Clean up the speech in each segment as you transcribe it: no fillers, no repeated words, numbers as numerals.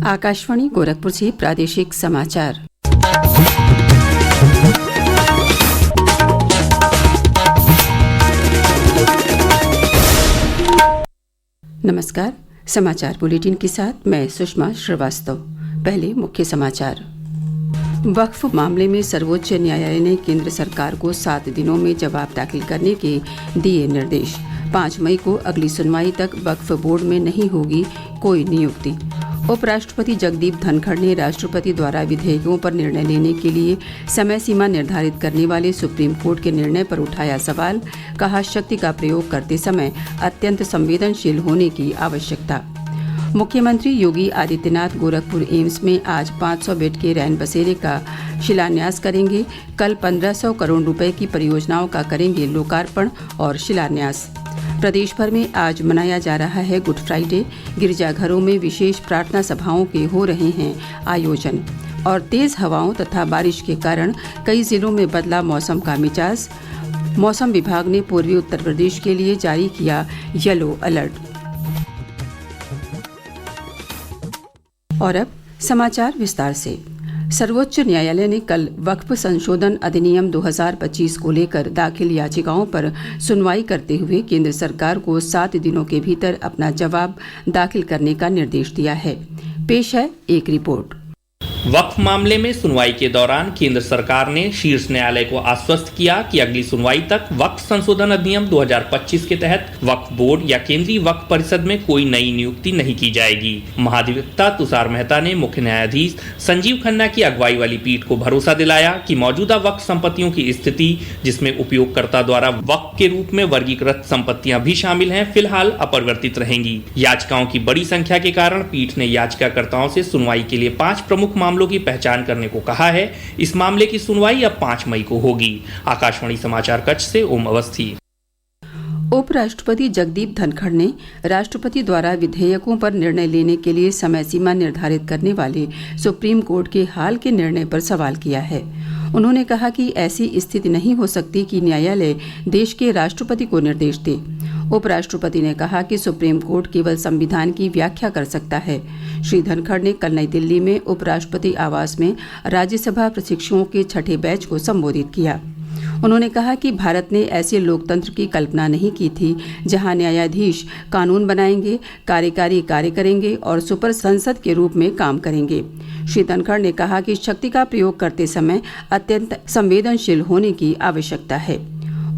आकाशवाणी गोरखपुर से प्रादेशिक समाचार। नमस्कार। समाचार बुलेटिन के साथ मैं सुषमा श्रीवास्तव। पहले मुख्य समाचार। वक्फ मामले में सर्वोच्च न्यायालय ने केंद्र सरकार को 7 दिनों में जवाब दाखिल करने के दिए निर्देश। 5 मई को अगली सुनवाई तक वक्फ बोर्ड में नहीं होगी कोई नियुक्ति। उपराष्ट्रपति जगदीप धनखड़ ने राष्ट्रपति द्वारा विधेयकों पर निर्णय लेने के लिए समय सीमा निर्धारित करने वाले सुप्रीम कोर्ट के निर्णय पर उठाया सवाल। कहा, शक्ति का प्रयोग करते समय अत्यंत संवेदनशील होने की आवश्यकता। मुख्यमंत्री योगी आदित्यनाथ गोरखपुर एम्स में आज 500 बेड के रैन बसेरे का शिलान्यास करेंगे। कल 1500 करोड़ रुपए की परियोजनाओं का करेंगे लोकार्पण और शिलान्यास। प्रदेश भर में आज मनाया जा रहा है गुड फ्राइडे। गिरजाघरों में विशेष प्रार्थना सभाओं के हो रहे हैं आयोजन। और तेज हवाओं तथा बारिश के कारण कई जिलों में बदला मौसम का मिजाज। मौसम विभाग ने पूर्वी उत्तर प्रदेश के लिए जारी किया येलो अलर्ट। और अब समाचार विस्तार से। सर्वोच्च न्यायालय ने कल वक्फ संशोधन अधिनियम 2025 को लेकर दाखिल याचिकाओं पर सुनवाई करते हुए केंद्र सरकार को 7 दिनों के भीतर अपना जवाब दाखिल करने का निर्देश दिया है। पेश है एक रिपोर्ट। वक्फ मामले में सुनवाई के दौरान केंद्र सरकार ने शीर्ष न्यायालय को आश्वस्त किया कि अगली सुनवाई तक वक्फ संशोधन अधिनियम 2025 के तहत वक्फ बोर्ड या केंद्रीय वक्फ परिषद में कोई नई नियुक्ति नहीं की जाएगी। महाधिवक्ता तुषार मेहता ने मुख्य न्यायाधीश संजीव खन्ना की अगुवाई वाली पीठ को भरोसा दिलाया कि मौजूदा वक्फ संपत्तियों की स्थिति, जिसमें उपयोगकर्ता द्वारा वक्फ के रूप में वर्गीकृत संपत्तियां भी शामिल हैं, फिलहाल अपरिवर्तित रहेंगी। याचिकाओं की बड़ी संख्या के कारण पीठ ने याचिकाकर्ताओं से सुनवाई के लिए 5 प्रमुख मामलों की पहचान करने को कहा है। इस मामले की सुनवाई अब 5 मई को होगी। आकाशवाणी समाचार कक्ष से ओम अवस्थी। उपराष्ट्रपति जगदीप धनखड़ ने राष्ट्रपति द्वारा विधेयकों पर निर्णय लेने के लिए समय सीमा निर्धारित करने वाले सुप्रीम कोर्ट के हाल के निर्णय पर सवाल किया है। उन्होंने कहा कि ऐसी स्थिति नहीं हो सकती कि न्यायालय देश के राष्ट्रपति को निर्देश दे। उपराष्ट्रपति ने कहा कि सुप्रीम कोर्ट केवल संविधान की व्याख्या कर सकता है। श्री धनखड़ ने कल नई दिल्ली में उपराष्ट्रपति आवास में राज्यसभा प्रशिक्षुओं के 6ठे बैच को संबोधित किया। उन्होंने कहा कि भारत ने ऐसे लोकतंत्र की कल्पना नहीं की थी जहां न्यायाधीश कानून बनाएंगे, कार्यकारी कार्य करेंगे और सुपर संसद के रूप में काम करेंगे। श्री धनखड़ ने कहा कि शक्ति का प्रयोग करते समय अत्यंत संवेदनशील होने की आवश्यकता है।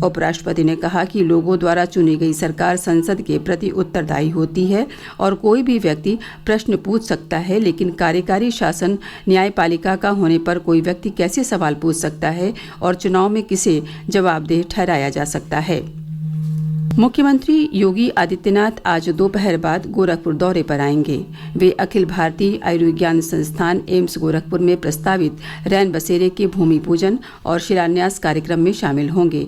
उपराष्ट्रपति ने कहा कि लोगों द्वारा चुनी गई सरकार संसद के प्रति उत्तरदायी होती है और कोई भी व्यक्ति प्रश्न पूछ सकता है, लेकिन कार्यकारी शासन न्यायपालिका का होने पर कोई व्यक्ति कैसे सवाल पूछ सकता है और चुनाव में किसे जवाबदेह ठहराया जा सकता है। मुख्यमंत्री योगी आदित्यनाथ आज दोपहर बाद गोरखपुर दौरे पर आएंगे। वे अखिल भारतीय आयुर्विज्ञान संस्थान एम्स गोरखपुर में प्रस्तावित रैन बसेरे के भूमि पूजन और शिलान्यास कार्यक्रम में शामिल होंगे।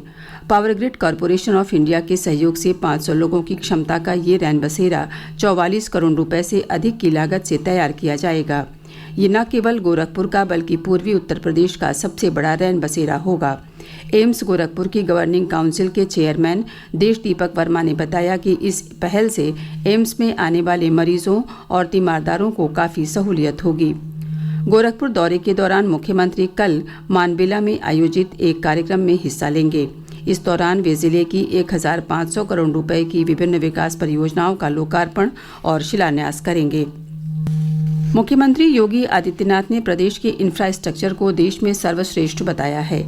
Power grid corporation of India के सहयोग से 500 लोगों की क्षमता का ये रैन बसेरा 44 करोड़ रुपए से अधिक की लागत से तैयार किया जाएगा। ये न केवल गोरखपुर का बल्कि पूर्वी उत्तर प्रदेश का सबसे बड़ा रैन बसेरा होगा। एम्स गोरखपुर की गवर्निंग काउंसिल के चेयरमैन देश दीपक वर्मा ने बताया कि इस पहल से एम्स में आने वाले मरीजों और तीमारदारों को काफ़ी सहूलियत होगी। गोरखपुर दौरे के दौरान मुख्यमंत्री कल मानबेला में आयोजित एक कार्यक्रम में हिस्सा लेंगे। इस दौरान वे जिले की 1500 करोड़ रुपए की विभिन्न विकास परियोजनाओं का लोकार्पण और शिलान्यास करेंगे। मुख्यमंत्री योगी आदित्यनाथ ने प्रदेश के इंफ्रास्ट्रक्चर को देश में सर्वश्रेष्ठ बताया है।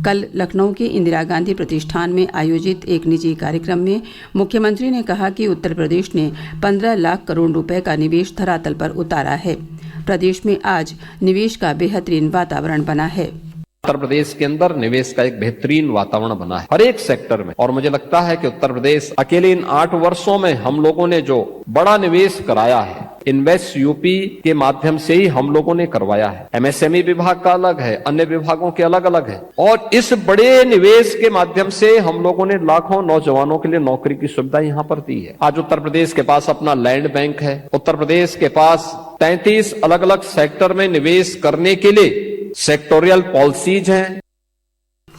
कल लखनऊ के इंदिरा गांधी प्रतिष्ठान में आयोजित एक निजी कार्यक्रम में मुख्यमंत्री ने कहा कि उत्तर प्रदेश ने 15 लाख करोड़ रुपए का निवेश धरातल पर उतारा है। प्रदेश में आज निवेश का बेहतरीन वातावरण बना है। उत्तर प्रदेश के अंदर निवेश का एक बेहतरीन वातावरण बना है हर एक सेक्टर में, और मुझे लगता है कि उत्तर प्रदेश अकेले इन 8 वर्षों में हम लोगों ने जो बड़ा निवेश कराया है, इन्वेस्ट यूपी के माध्यम से ही हम लोगों ने करवाया है। एमएसएमई विभाग का अलग है, अन्य विभागों के अलग अलग है, और इस बड़े निवेश के माध्यम से हम लोगों ने लाखों नौजवानों के लिए नौकरी की सुविधा यहाँ पर दी है। आज उत्तर प्रदेश के पास अपना लैंड बैंक है। उत्तर प्रदेश के पास 33 अलग अलग सेक्टर में निवेश करने के लिए सेक्टोरियल पॉलिसीज हैं।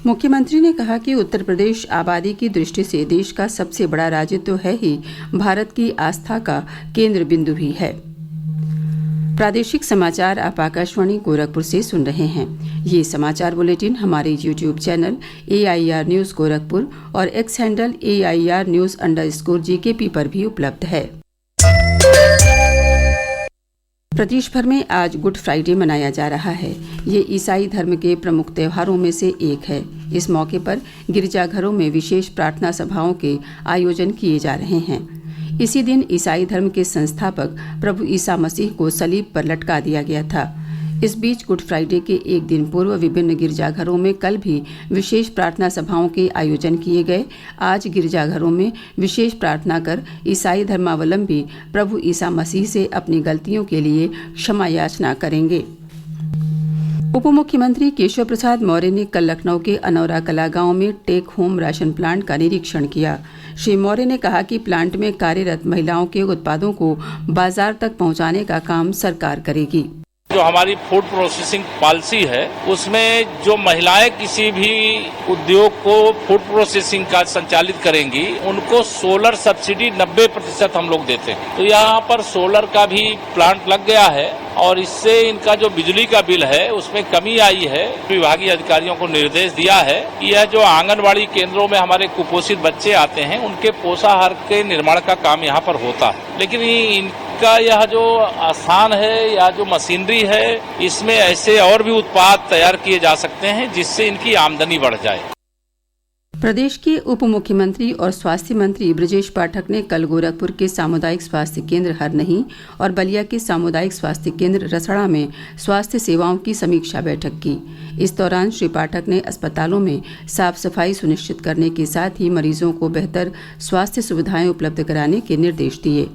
मुख्यमंत्री ने कहा कि उत्तर प्रदेश आबादी की दृष्टि से देश का सबसे बड़ा राज्य तो है ही, भारत की आस्था का केंद्र बिंदु भी है। प्रादेशिक समाचार आप आकाशवाणी गोरखपुर से सुन रहे हैं। ये समाचार बुलेटिन हमारे YouTube channel AIR news Gorakhpur और एक्स हैंडल AIR न्यूज़_GKP पर भी उपलब्ध है। प्रदेश भर में आज गुड फ्राइडे मनाया जा रहा है। ये ईसाई धर्म के प्रमुख त्योहारों में से एक है। इस मौके पर गिरजाघरों में विशेष प्रार्थना सभाओं के आयोजन किए जा रहे हैं। इसी दिन ईसाई धर्म के संस्थापक प्रभु ईसा मसीह को सलीब पर लटका दिया गया था। इस बीच गुड फ्राइडे के एक दिन पूर्व विभिन्न गिरजाघरों में कल भी विशेष प्रार्थना सभाओं के आयोजन किए गए। आज गिरजाघरों में विशेष प्रार्थना कर ईसाई धर्मावलंबी प्रभु ईसा मसीह से अपनी गलतियों के लिए क्षमा याचना करेंगे। उप मुख्यमंत्री केशव प्रसाद मौर्य ने कल लखनऊ के अनौरा कला गांव में टेक होम राशन प्लांट का निरीक्षण किया। श्री मौर्य ने कहा कि प्लांट में कार्यरत महिलाओं के उत्पादों को बाजार तक पहुंचाने का काम सरकार करेगी। जो हमारी फूड प्रोसेसिंग पॉलिसी है उसमें जो महिलाएं किसी भी उद्योग को फूड प्रोसेसिंग का संचालित करेंगी उनको सोलर सब्सिडी 90% हम लोग देते हैं। तो यहाँ पर सोलर का भी प्लांट लग गया है और इससे इनका जो बिजली का बिल है उसमें कमी आई है। विभागीय अधिकारियों को निर्देश दिया है कि यह जो आंगनबाड़ी केंद्रों में हमारे कुपोषित बच्चे आते हैं उनके पोषाहार के निर्माण का काम यहाँ पर होता है, लेकिन इनका यह जो आसान है या जो मशीनरी है इसमें ऐसे और भी उत्पाद तैयार किए जा सकते हैं जिससे इनकी आमदनी बढ़ जाए। प्रदेश के उप मुख्यमंत्री और स्वास्थ्य मंत्री ब्रजेश पाठक ने कल गोरखपुर के सामुदायिक स्वास्थ्य केंद्र हरनही और बलिया के सामुदायिक स्वास्थ्य केंद्र रसड़ा में स्वास्थ्य सेवाओं की समीक्षा बैठक की। इस दौरान श्री पाठक ने अस्पतालों में साफ सफाई सुनिश्चित करने के साथ ही मरीजों को बेहतर स्वास्थ्य सुविधाएं उपलब्ध कराने के निर्देश दिए।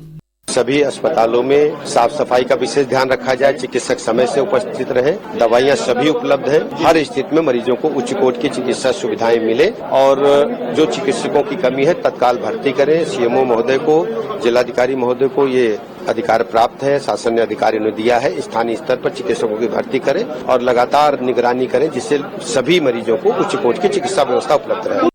सभी अस्पतालों में साफ सफाई का विशेष ध्यान रखा जाए, चिकित्सक समय से उपस्थित रहे, दवाइयां सभी उपलब्ध है, हर स्थिति में मरीजों को उच्च कोटि की चिकित्सा सुविधाएं मिले और जो चिकित्सकों की कमी है तत्काल भर्ती करें। सीएमओ महोदय को, जिलाधिकारी महोदय को ये अधिकार प्राप्त है, शासन ने अधिकारियों ने दिया है। स्थानीय स्तर पर चिकित्सकों की भर्ती करें और लगातार निगरानी करें जिससे सभी मरीजों को उच्च कोटि की चिकित्सा व्यवस्था उपलब्ध रहे।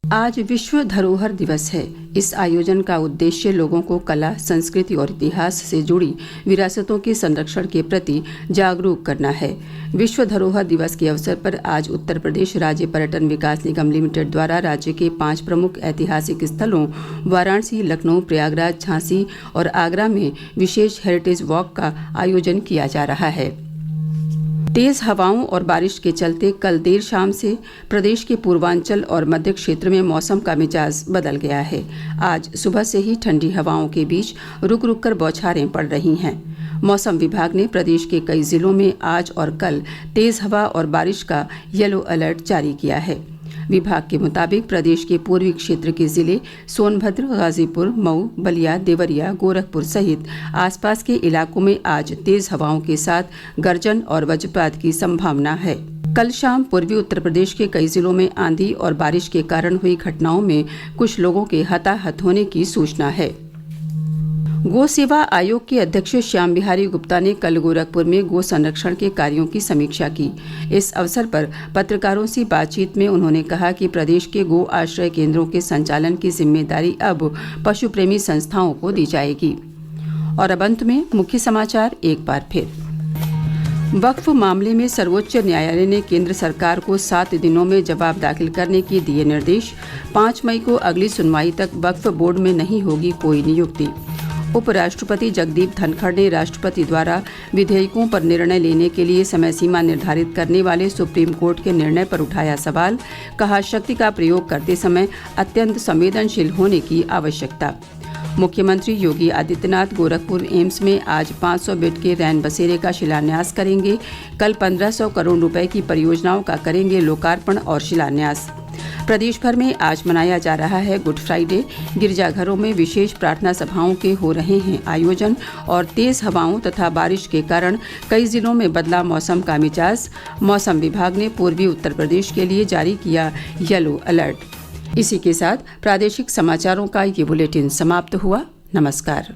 आज विश्व धरोहर दिवस है। इस आयोजन का उद्देश्य लोगों को कला, संस्कृति और इतिहास से जुड़ी विरासतों के संरक्षण के प्रति जागरूक करना है। विश्व धरोहर दिवस के अवसर पर आज उत्तर प्रदेश राज्य पर्यटन विकास निगम लिमिटेड द्वारा राज्य के 5 प्रमुख ऐतिहासिक स्थलों वाराणसी, लखनऊ, प्रयागराज, झांसी और आगरा में विशेष हेरिटेज वॉक का आयोजन किया जा रहा है। तेज हवाओं और बारिश के चलते कल देर शाम से प्रदेश के पूर्वांचल और मध्य क्षेत्र में मौसम का मिजाज बदल गया है। आज सुबह से ही ठंडी हवाओं के बीच रुक रुक कर बौछारें पड़ रही हैं। मौसम विभाग ने प्रदेश के कई जिलों में आज और कल तेज हवा और बारिश का येलो अलर्ट जारी किया है। विभाग के मुताबिक प्रदेश के पूर्वी क्षेत्र के जिले सोनभद्र, गाजीपुर, मऊ, बलिया, देवरिया, गोरखपुर सहित आसपास के इलाकों में आज तेज हवाओं के साथ गर्जन और वज्रपात की संभावना है। कल शाम पूर्वी उत्तर प्रदेश के कई जिलों में आंधी और बारिश के कारण हुई घटनाओं में कुछ लोगों के हताहत होने की सूचना है। गो सेवा आयोग के अध्यक्ष श्याम बिहारी गुप्ता ने कल गोरखपुर में गो संरक्षण के कार्यों की समीक्षा की। इस अवसर पर पत्रकारों से बातचीत में उन्होंने कहा कि प्रदेश के गो आश्रय केंद्रों के संचालन की जिम्मेदारी अब पशु प्रेमी संस्थाओं को दी जाएगी। और अब अंत में मुख्य समाचार एक बार फिर। वक्फ मामले में सर्वोच्च न्यायालय ने केंद्र सरकार को 7 दिनों में जवाब दाखिल करने के दिए निर्देश। 5 मई को अगली सुनवाई तक वक्फ बोर्ड में नहीं होगी कोई नियुक्ति। उपराष्ट्रपति जगदीप धनखड़ ने राष्ट्रपति द्वारा विधेयकों पर निर्णय लेने के लिए समय सीमा निर्धारित करने वाले सुप्रीम कोर्ट के निर्णय पर उठाया सवाल। कहा, शक्ति का प्रयोग करते समय अत्यंत संवेदनशील होने की आवश्यकता। मुख्यमंत्री योगी आदित्यनाथ गोरखपुर एम्स में आज 500 बेड के रैन बसेरे का शिलान्यास करेंगे। कल 1500 करोड़ रुपए की परियोजनाओं का करेंगे लोकार्पण और शिलान्यास। प्रदेश भर में आज मनाया जा रहा है गुड फ्राइडे। गिरजाघरों में विशेष प्रार्थना सभाओं के हो रहे हैं आयोजन और तेज हवाओं तथा बारिश के कारण कई जिलों में बदला मौसम का मिजाज। मौसम विभाग ने पूर्वी उत्तर प्रदेश के लिए जारी किया येलो अलर्ट। इसी के साथ प्रादेशिक समाचारों का ये बुलेटिन समाप्त हुआ। नमस्कार।